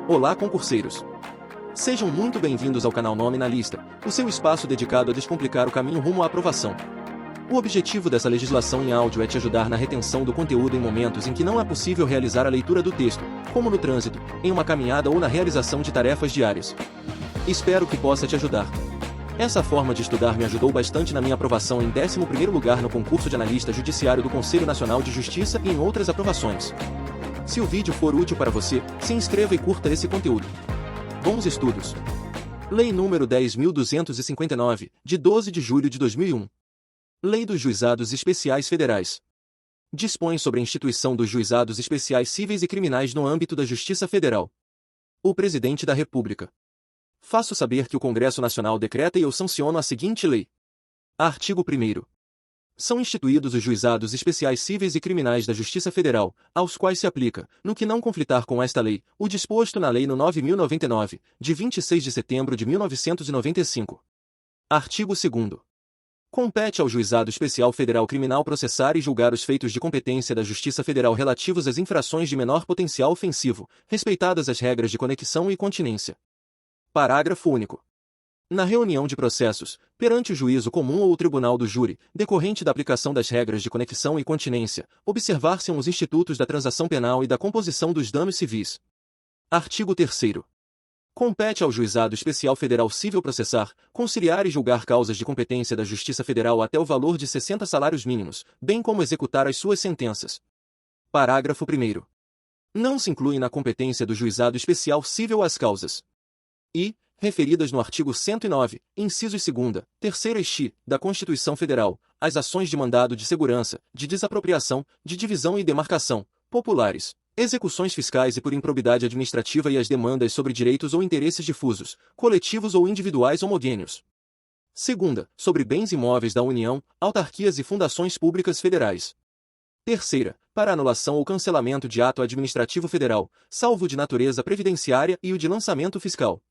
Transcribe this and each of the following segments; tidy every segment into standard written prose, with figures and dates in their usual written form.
Olá, concurseiros! Sejam muito bem-vindos ao canal Nome na Lista, o seu espaço dedicado a descomplicar o caminho rumo à aprovação. O objetivo dessa legislação em áudio é te ajudar na retenção do conteúdo em momentos em que não é possível realizar a leitura do texto, como no trânsito, em uma caminhada ou na realização de tarefas diárias. Espero que possa te ajudar. Essa forma de estudar me ajudou bastante na minha aprovação em 11º lugar no concurso de analista judiciário do Conselho Nacional de Justiça e em outras aprovações. Se o vídeo for útil para você, se inscreva e curta esse conteúdo. Bons estudos! Lei nº 10.259, de 12 de julho de 2001. Lei dos Juizados Especiais Federais. Dispõe sobre a instituição dos Juizados Especiais Cíveis e Criminais no âmbito da Justiça Federal. O Presidente da República. Faço saber que o Congresso Nacional decreta e eu sanciono a seguinte lei. Artigo 1º. São instituídos os Juizados Especiais Cíveis e Criminais da Justiça Federal, aos quais se aplica, no que não conflitar com esta lei, o disposto na Lei nº 9.099, de 26 de setembro de 1995. Artigo 2º. Compete ao Juizado Especial Federal Criminal processar e julgar os feitos de competência da Justiça Federal relativos às infrações de menor potencial ofensivo, respeitadas as regras de conexão e continência. Parágrafo único. Na reunião de processos, perante o juízo comum ou o tribunal do júri, decorrente da aplicação das regras de conexão e continência, observar-se-ão os institutos da transação penal e da composição dos danos civis. Artigo 3º. Compete ao Juizado Especial Federal Cível processar, conciliar e julgar causas de competência da Justiça Federal até o valor de 60 salários mínimos, bem como executar as suas sentenças. Parágrafo 1º. Não se incluem na competência do Juizado Especial Cível as causas I, referidas no artigo 109, incisos 2ª, 3ª e x, da Constituição Federal, as ações de mandado de segurança, de desapropriação, de divisão e demarcação, populares, execuções fiscais e por improbidade administrativa e as demandas sobre direitos ou interesses difusos, coletivos ou individuais homogêneos. Segunda, sobre bens imóveis da União, autarquias e fundações públicas federais. Terceira, para anulação ou cancelamento de ato administrativo federal, salvo o de natureza previdenciária e o de lançamento fiscal.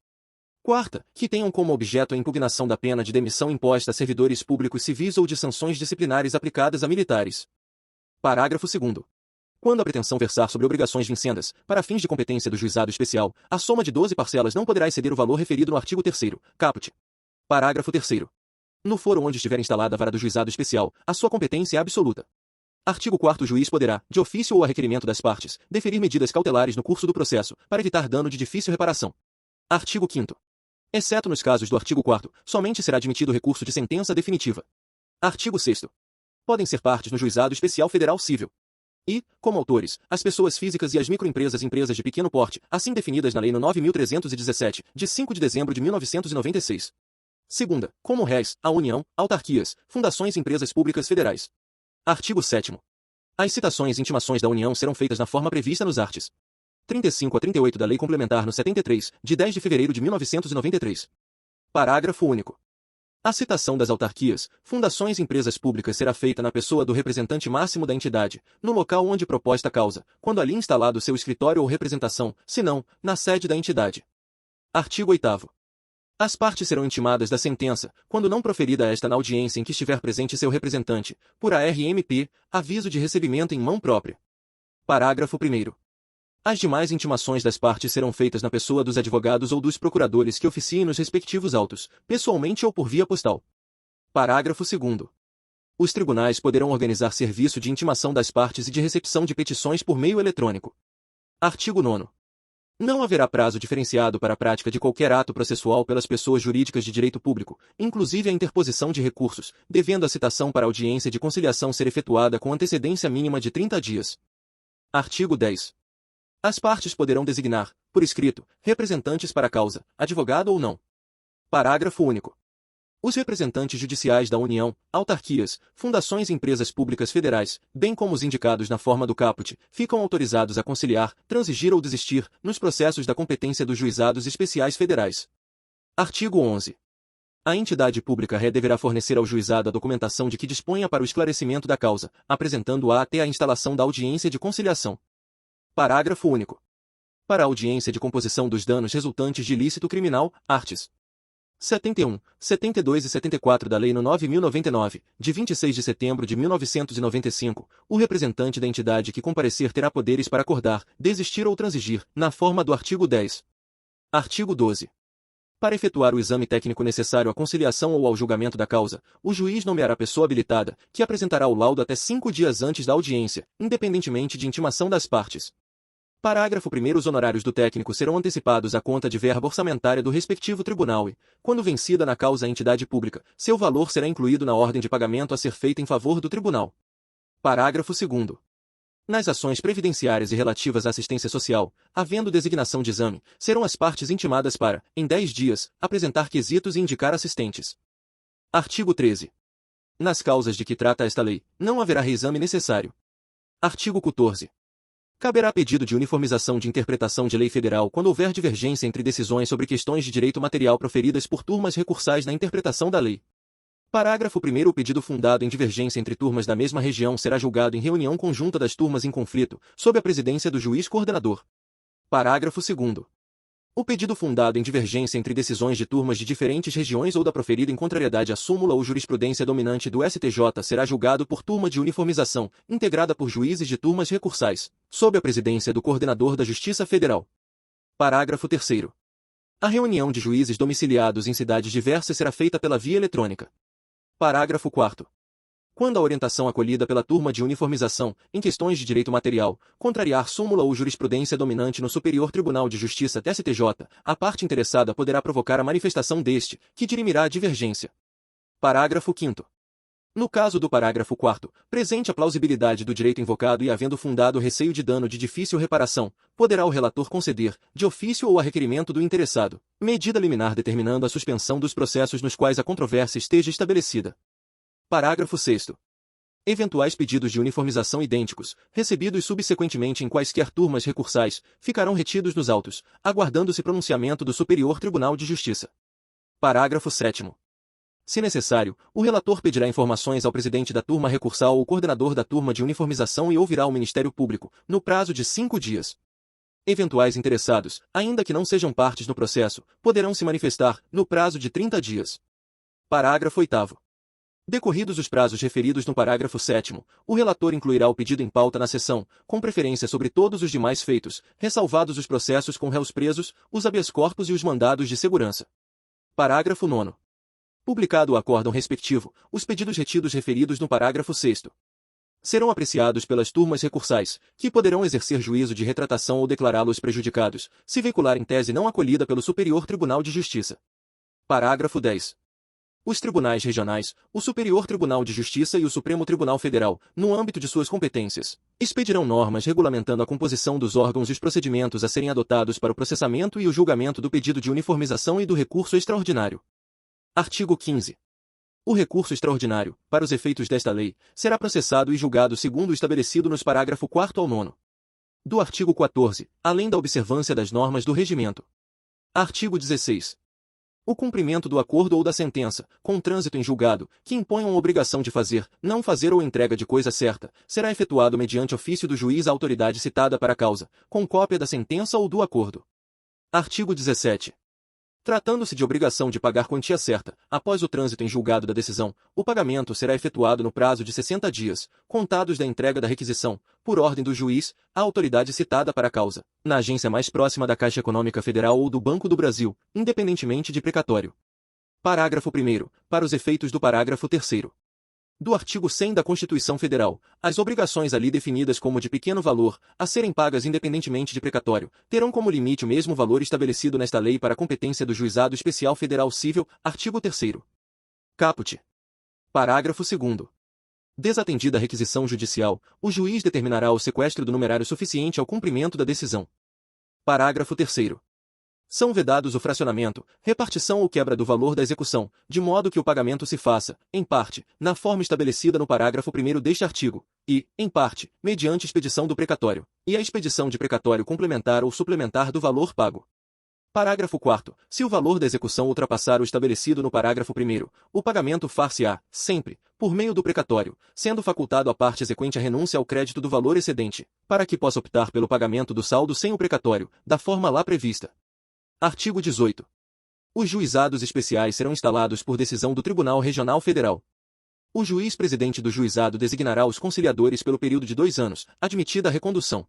Quarta, que tenham como objeto a impugnação da pena de demissão imposta a servidores públicos civis ou de sanções disciplinares aplicadas a militares. Parágrafo 2º. Quando a pretensão versar sobre obrigações vincendas, para fins de competência do juizado especial, a soma de 12 parcelas não poderá exceder o valor referido no artigo 3º, caput. Parágrafo 3º. No foro onde estiver instalada a vara do juizado especial, a sua competência é absoluta. Artigo 4º. O juiz poderá, de ofício ou a requerimento das partes, deferir medidas cautelares no curso do processo, para evitar dano de difícil reparação. Artigo 5º. Exceto nos casos do artigo 4º, somente será admitido recurso de sentença definitiva. Artigo 6º. Podem ser partes no Juizado Especial Federal Cível. E, como autores, as pessoas físicas e as microempresas e empresas de pequeno porte, assim definidas na Lei nº 9.317, de 5 de dezembro de 1996. Segunda, como réis, a União, autarquias, fundações e empresas públicas federais. Artigo 7º. As citações e intimações da União serão feitas na forma prevista nos arts. 35 a 38 da Lei Complementar no 73, de 10 de fevereiro de 1993. Parágrafo único. A citação das autarquias, fundações e empresas públicas será feita na pessoa do representante máximo da entidade, no local onde proposta a causa, quando ali instalado seu escritório ou representação, se não, na sede da entidade. Artigo 8º. As partes serão intimadas da sentença, quando não proferida esta na audiência em que estiver presente seu representante, por ARMP, aviso de recebimento em mão própria. Parágrafo 1º. As demais intimações das partes serão feitas na pessoa dos advogados ou dos procuradores que oficiem nos respectivos autos, pessoalmente ou por via postal. Parágrafo 2º. Os tribunais poderão organizar serviço de intimação das partes e de recepção de petições por meio eletrônico. Artigo 9º. Não haverá prazo diferenciado para a prática de qualquer ato processual pelas pessoas jurídicas de direito público, inclusive a interposição de recursos, devendo a citação para audiência de conciliação ser efetuada com antecedência mínima de 30 dias. Artigo 10. As partes poderão designar, por escrito, representantes para a causa, advogado ou não. Parágrafo único. Os representantes judiciais da União, autarquias, fundações e empresas públicas federais, bem como os indicados na forma do caput, ficam autorizados a conciliar, transigir ou desistir, nos processos da competência dos juizados especiais federais. Artigo 11. A entidade pública ré deverá fornecer ao juizado a documentação de que disponha para o esclarecimento da causa, apresentando-a até a instalação da audiência de conciliação. Parágrafo único. Para a audiência de composição dos danos resultantes de ilícito criminal, arts. 71, 72 e 74 da Lei nº 9.099, de 26 de setembro de 1995, o representante da entidade que comparecer terá poderes para acordar, desistir ou transigir, na forma do artigo 10. Artigo 12. Para efetuar o exame técnico necessário à conciliação ou ao julgamento da causa, o juiz nomeará pessoa habilitada, que apresentará o laudo até 5 dias antes da audiência, independentemente de intimação das partes. Parágrafo 1º. Os honorários do técnico serão antecipados à conta de verba orçamentária do respectivo tribunal e, quando vencida na causa a entidade pública, seu valor será incluído na ordem de pagamento a ser feita em favor do tribunal. Parágrafo 2º. Nas ações previdenciárias e relativas à assistência social, havendo designação de exame, serão as partes intimadas para, em 10 dias, apresentar quesitos e indicar assistentes. Artigo 13. Nas causas de que trata esta lei, não haverá reexame necessário. Artigo 14. Caberá pedido de uniformização de interpretação de lei federal quando houver divergência entre decisões sobre questões de direito material proferidas por turmas recursais na interpretação da lei. Parágrafo 1º. O pedido fundado em divergência entre turmas da mesma região será julgado em reunião conjunta das turmas em conflito, sob a presidência do juiz coordenador. Parágrafo 2º. O pedido fundado em divergência entre decisões de turmas de diferentes regiões ou da proferida em contrariedade à súmula ou jurisprudência dominante do STJ será julgado por turma de uniformização, integrada por juízes de turmas recursais, sob a presidência do coordenador da Justiça Federal. Parágrafo 3º. A reunião de juízes domiciliados em cidades diversas será feita pela via eletrônica. Parágrafo 4º. Quando a orientação acolhida pela turma de uniformização, em questões de direito material, contrariar súmula ou jurisprudência dominante no Superior Tribunal de Justiça (STJ), a parte interessada poderá provocar a manifestação deste, que dirimirá a divergência. Parágrafo 5º. No caso do parágrafo 4º, presente a plausibilidade do direito invocado e havendo fundado o receio de dano de difícil reparação, poderá o relator conceder, de ofício ou a requerimento do interessado, medida liminar determinando a suspensão dos processos nos quais a controvérsia esteja estabelecida. Parágrafo 6º. Eventuais pedidos de uniformização idênticos, recebidos subsequentemente em quaisquer turmas recursais, ficarão retidos nos autos, aguardando-se pronunciamento do Superior Tribunal de Justiça. Parágrafo 7º. Se necessário, o relator pedirá informações ao presidente da turma recursal ou coordenador da turma de uniformização e ouvirá o Ministério Público, no prazo de 5 dias. Eventuais interessados, ainda que não sejam partes no processo, poderão se manifestar, no prazo de 30 dias. Parágrafo 8º. Decorridos os prazos referidos no parágrafo 7º, o relator incluirá o pedido em pauta na sessão, com preferência sobre todos os demais feitos, ressalvados os processos com réus presos, os habeas corpus e os mandados de segurança. Parágrafo 9º. Publicado o acórdão respectivo, os pedidos retidos referidos no parágrafo 6º serão apreciados pelas turmas recursais, que poderão exercer juízo de retratação ou declará-los prejudicados, se veicular em tese não acolhida pelo Superior Tribunal de Justiça. Parágrafo 10. Os tribunais regionais, o Superior Tribunal de Justiça e o Supremo Tribunal Federal, no âmbito de suas competências, expedirão normas regulamentando a composição dos órgãos e os procedimentos a serem adotados para o processamento e o julgamento do pedido de uniformização e do recurso extraordinário. Artigo 15. O recurso extraordinário, para os efeitos desta lei, será processado e julgado segundo o estabelecido nos parágrafo 4º ao 9º do artigo 14, além da observância das normas do regimento. Artigo 16. O cumprimento do acordo ou da sentença, com trânsito em julgado, que imponham obrigação de fazer, não fazer ou entrega de coisa certa, será efetuado mediante ofício do juiz à autoridade citada para a causa, com cópia da sentença ou do acordo. Artigo 17. Tratando-se de obrigação de pagar quantia certa, após o trânsito em julgado da decisão, o pagamento será efetuado no prazo de 60 dias, contados da entrega da requisição, por ordem do juiz, à autoridade citada para a causa, na agência mais próxima da Caixa Econômica Federal ou do Banco do Brasil, independentemente de precatório. Parágrafo 1º. Para os efeitos do parágrafo 3º do artigo 100 da Constituição Federal, as obrigações ali definidas como de pequeno valor, a serem pagas independentemente de precatório, terão como limite o mesmo valor estabelecido nesta lei para a competência do Juizado Especial Federal Cível, artigo 3º. Caput. Parágrafo 2º. Desatendida a requisição judicial, o juiz determinará o sequestro do numerário suficiente ao cumprimento da decisão. Parágrafo 3º. São vedados o fracionamento, repartição ou quebra do valor da execução, de modo que o pagamento se faça, em parte, na forma estabelecida no parágrafo 1º deste artigo, e, em parte, mediante expedição do precatório, e a expedição de precatório complementar ou suplementar do valor pago. Parágrafo 4º. Se o valor da execução ultrapassar o estabelecido no parágrafo 1º, o pagamento far-se-á, sempre, por meio do precatório, sendo facultado à parte exequente a renúncia ao crédito do valor excedente, para que possa optar pelo pagamento do saldo sem o precatório, da forma lá prevista. Artigo 18. Os juizados especiais serão instalados por decisão do Tribunal Regional Federal. O juiz-presidente do juizado designará os conciliadores pelo período de 2 anos, admitida a recondução.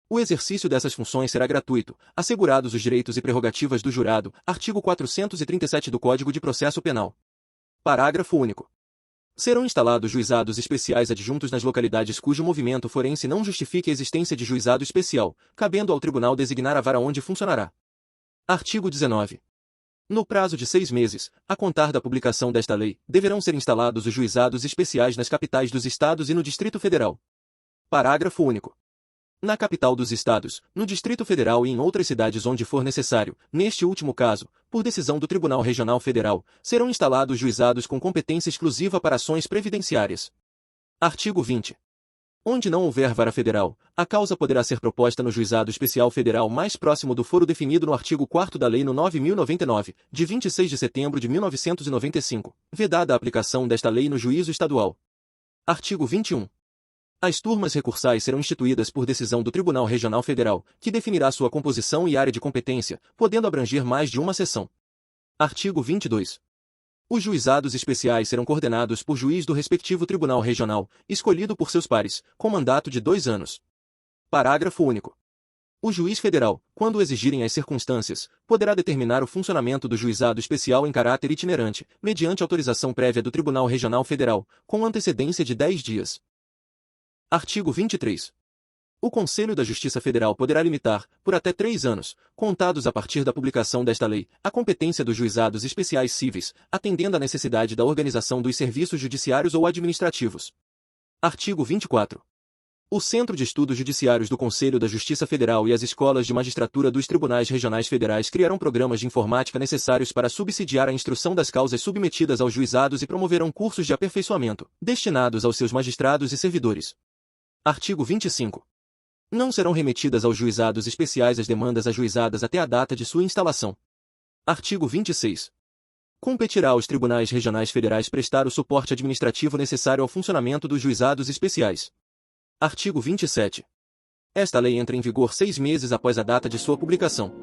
O exercício dessas funções será gratuito, assegurados os direitos e prerrogativas do jurado, artigo 437 do Código de Processo Penal. Parágrafo único. Serão instalados juizados especiais adjuntos nas localidades cujo movimento forense não justifique a existência de juizado especial, cabendo ao tribunal designar a vara onde funcionará. Artigo 19. No prazo de 6 meses, a contar da publicação desta lei, deverão ser instalados os juizados especiais nas capitais dos estados e no Distrito Federal. Parágrafo único. Na capital dos estados, no Distrito Federal e em outras cidades onde for necessário, neste último caso, por decisão do Tribunal Regional Federal, serão instalados juizados com competência exclusiva para ações previdenciárias. Artigo 20. Onde não houver vara federal, a causa poderá ser proposta no juizado especial federal mais próximo do foro definido no artigo 4º da Lei no 9.099, de 26 de setembro de 1995, vedada a aplicação desta lei no juízo estadual. Artigo 21. As turmas recursais serão instituídas por decisão do Tribunal Regional Federal, que definirá sua composição e área de competência, podendo abranger mais de uma sessão. Artigo 22. Os juizados especiais serão coordenados por juiz do respectivo Tribunal Regional, escolhido por seus pares, com mandato de 2 anos. Parágrafo único. O juiz federal, quando o exigirem as circunstâncias, poderá determinar o funcionamento do juizado especial em caráter itinerante, mediante autorização prévia do Tribunal Regional Federal, com antecedência de 10 dias. Artigo 23. O Conselho da Justiça Federal poderá limitar, por até 3 anos, contados a partir da publicação desta lei, a competência dos juizados especiais cíveis, atendendo à necessidade da organização dos serviços judiciários ou administrativos. Artigo 24. O Centro de Estudos Judiciários do Conselho da Justiça Federal e as escolas de magistratura dos Tribunais Regionais Federais criarão programas de informática necessários para subsidiar a instrução das causas submetidas aos juizados e promoverão cursos de aperfeiçoamento, destinados aos seus magistrados e servidores. Artigo 25. Não serão remetidas aos juizados especiais as demandas ajuizadas até a data de sua instalação. Artigo 26. Competirá aos tribunais regionais federais prestar o suporte administrativo necessário ao funcionamento dos juizados especiais. Artigo 27. Esta lei entra em vigor 6 meses após a data de sua publicação.